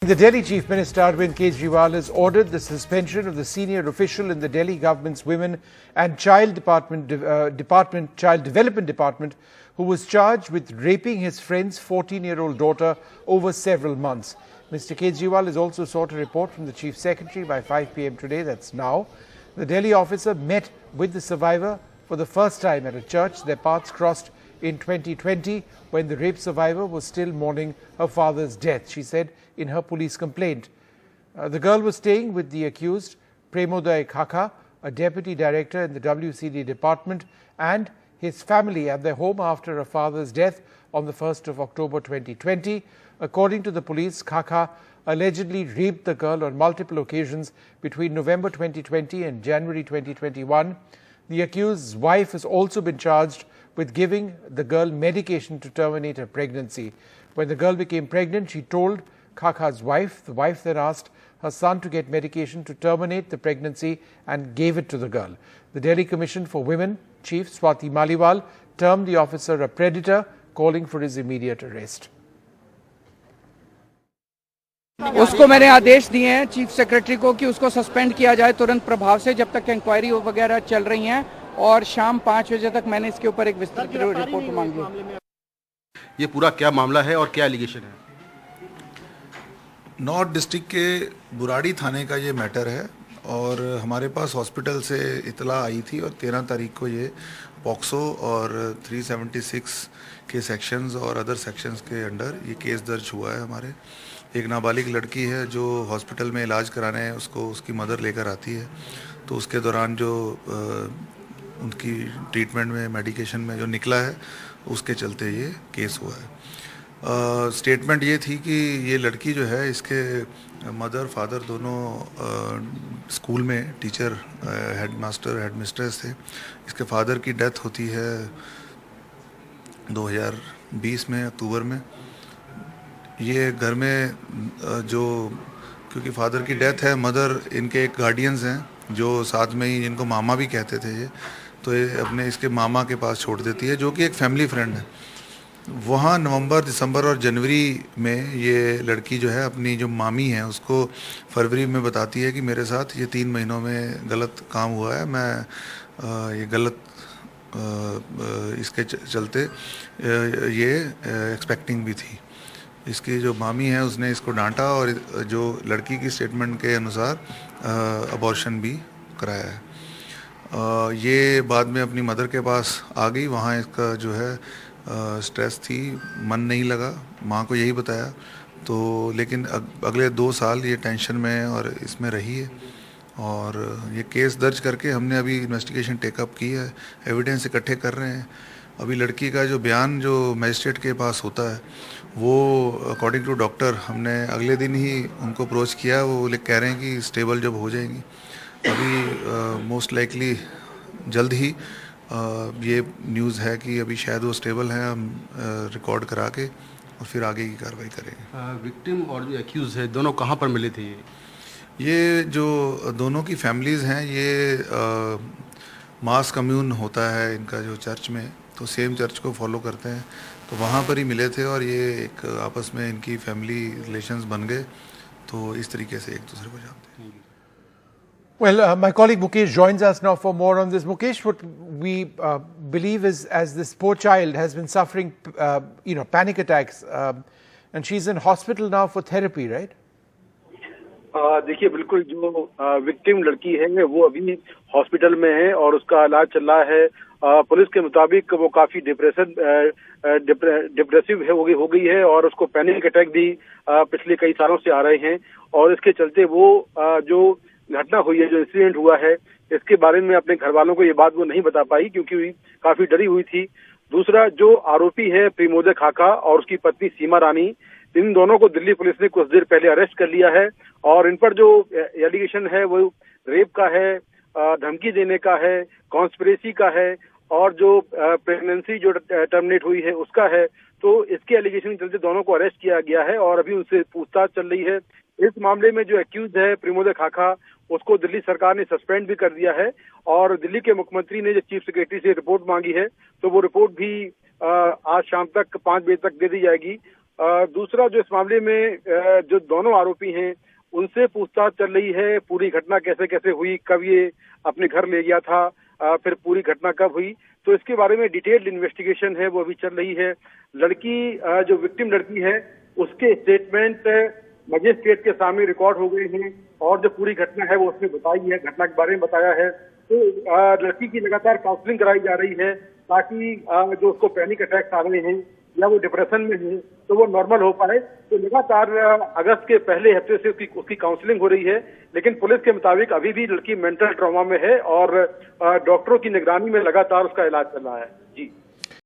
The Delhi Chief Minister Arvind Kejriwal has ordered the suspension of the senior official in the Delhi government's Women and Child Child Development Department who was charged with raping his friend's 14-year-old daughter over several months. Mr. Kejriwal has also sought a report from the Chief Secretary by 5 p.m. today, that's now. The Delhi officer met with the survivor for the first time at a church. Their paths crossed in 2020 when the rape survivor was still mourning her father's death, she said in her police complaint. The girl was staying with the accused, Premoday Khaka, a deputy director in the WCD department, and his family at their home after her father's death on the 1st of October 2020. According to the police, Khaka allegedly raped the girl on multiple occasions between November 2020 and January 2021. The accused's wife has also been charged with giving the girl medication to terminate her pregnancy. When the girl became pregnant, she told Khaka's wife. The wife then asked her son to get medication to terminate the pregnancy and gave it to the girl. The Delhi Commission for Women Chief Swati Maliwal termed the officer a predator, calling for his immediate arrest. उसको मैंने आदेश दिए हैं chief secretary को कि उसको suspend किया जाए तुरंत प्रभाव से जब तक इंक्वायरी वगैरह चल रही हैं, और शाम 5 बजे तक मैंने इसके ऊपर एक विस्तृत रिपोर्ट मांगी है। ये पूरा क्या मामला है और क्या एलिगेशन है? नॉर्थ डिस्ट्रिक्ट के बुराड़ी थाने का ये मैटर है और हमारे पास हॉस्पिटल से इतला आई थी और 13 तारीख को ये पॉक्सो और 376 के सेक्शंस और अदर सेक्शंस के अंडर ये केस दर्ज हुआ है। हमारे एक नाबालिग लड़की है जो हॉस्पिटल में इलाज कराने उसको उसकी मदर लेकर आती है, तो उसके दौरान जो उनकी ट्रीटमेंट में मेडिकेशन में जो निकला है उसके चलते ये केस हुआ है। स्टेटमेंट ये थी कि ये लड़की जो है इसके मदर फादर दोनों स्कूल में टीचर हेडमास्टर हेडमिस्ट्रेस थे। इसके फादर की डेथ होती है 2020 में अक्टूबर में। ये घर में जो क्योंकि फादर की डेथ है, मदर इनके एक गार्डियंस हैं जो साथ में ही जिनको मामा भी कहते थे ये, तो ये अपने इसके मामा के पास छोड़ देती है जो कि एक फैमिली फ्रेंड है। वहाँ नवंबर दिसंबर और जनवरी में ये लड़की जो है अपनी जो मामी है उसको फरवरी में बताती है कि मेरे साथ ये 3 महीनों में गलत काम हुआ है, मैं ये गलत इसके चलते ये एक्सपेक्टिंग भी थी। इसकी जो मामी है उसने इसको डांटा और जो लड़की की स्टेटमेंट के अनुसार अबॉर्शन भी कराया है। ये बाद में अपनी मदर के पास आ गई, वहाँ इसका जो है स्ट्रेस थी, मन नहीं लगा, माँ को यही बताया, तो लेकिन अगले 2 साल ये टेंशन में और इसमें रही है और ये केस दर्ज करके हमने अभी इन्वेस्टिगेशन टेकअप की है, एविडेंस इकट्ठे कर रहे हैं। अभी लड़की का जो बयान जो मजिस्ट्रेट के पास होता है वो अकॉर्डिंग टू डॉक्टर हमने अगले दिन ही उनको अप्रोच किया, वो कह रहे हैं कि स्टेबल जब हो जाएंगी अभी मोस्ट लाइकली जल्द ही ये न्यूज़ है कि अभी शायद वो स्टेबल हैं, हम रिकॉर्ड करा के और फिर आगे की कार्रवाई करेंगे। विक्टिम और जो एक्यूज है दोनों कहाँ पर मिले थे? ये जो दोनों की फैमिलीज़ हैं ये मास कम्यून होता है इनका जो चर्च में, तो सेम चर्च को फॉलो करते हैं, तो वहाँ पर ही मिले थे और ये एक आपस में इनकी फैमिली रिलेशंस बन गए, तो इस तरीके से एक दूसरे को जानते हैं। Well, my colleague Mukesh joins us now for more on this. Mukesh, what we believe is, as this poor child has been suffering, panic attacks, and she's in hospital now for therapy, right? देखिए, बिल्कुल जो victim लड़की है वो अभी hospital में है और उसका इलाज चल रहा है। पुलिस के मुताबिक वो काफी डिप्रेसिव हो गई है और उसको पैनिक अटैक भी पिछले कई सालों से आ रहे हैं और इसके चलते वो जो घटना हुई है, जो इंसिडेंट हुआ है, इसके बारे में अपने घर वालों को ये बात वो नहीं बता पाई क्योंकि काफी डरी हुई थी। दूसरा, जो आरोपी है प्रेमोदय खाका और उसकी पत्नी सीमा रानी, इन दोनों को दिल्ली पुलिस ने कुछ देर पहले अरेस्ट कर लिया है और इन पर जो एलिगेशन है वो रेप का है, धमकी देने का है, कॉन्स्पिरेसी का है और जो प्रेगनेंसी जो टर्मिनेट हुई है उसका है। तो इसके एलिगेशन के चलते दोनों को अरेस्ट किया गया है और अभी उनसे पूछताछ चल रही है। इस मामले में जो एक्यूज है प्रेमोदय खाका, उसको दिल्ली सरकार ने सस्पेंड भी कर दिया है और दिल्ली के मुख्यमंत्री ने जो चीफ सेक्रेटरी से रिपोर्ट मांगी है तो वो रिपोर्ट भी आज शाम तक 5 बजे तक दे दी जाएगी। दूसरा जो इस मामले में जो दोनों आरोपी हैं उनसे पूछताछ चल रही है। पूरी घटना कैसे कैसे हुई, कब ये अपने घर ले गया था, फिर पूरी घटना कब हुई, तो इसके बारे में डिटेल्ड इन्वेस्टिगेशन है वो अभी चल रही है। लड़की जो विक्टिम लड़की है उसके स्टेटमेंट मजिस्ट्रेट के सामने रिकॉर्ड हो गए हैं और जो पूरी घटना है वो उसने बताई है, घटना के बारे में बताया है। तो लड़की की लगातार काउंसलिंग कराई जा रही है ताकि जो उसको पैनिक अटैक्स आ रहे हैं या वो डिप्रेशन में है तो वो नॉर्मल हो पाए। तो लगातार अगस्त के पहले हफ्ते से उसकी काउंसलिंग हो रही है, लेकिन पुलिस के मुताबिक अभी भी लड़की मेंटल ट्रॉमा में है और डॉक्टरों की निगरानी में लगातार उसका इलाज चल रहा है। जी।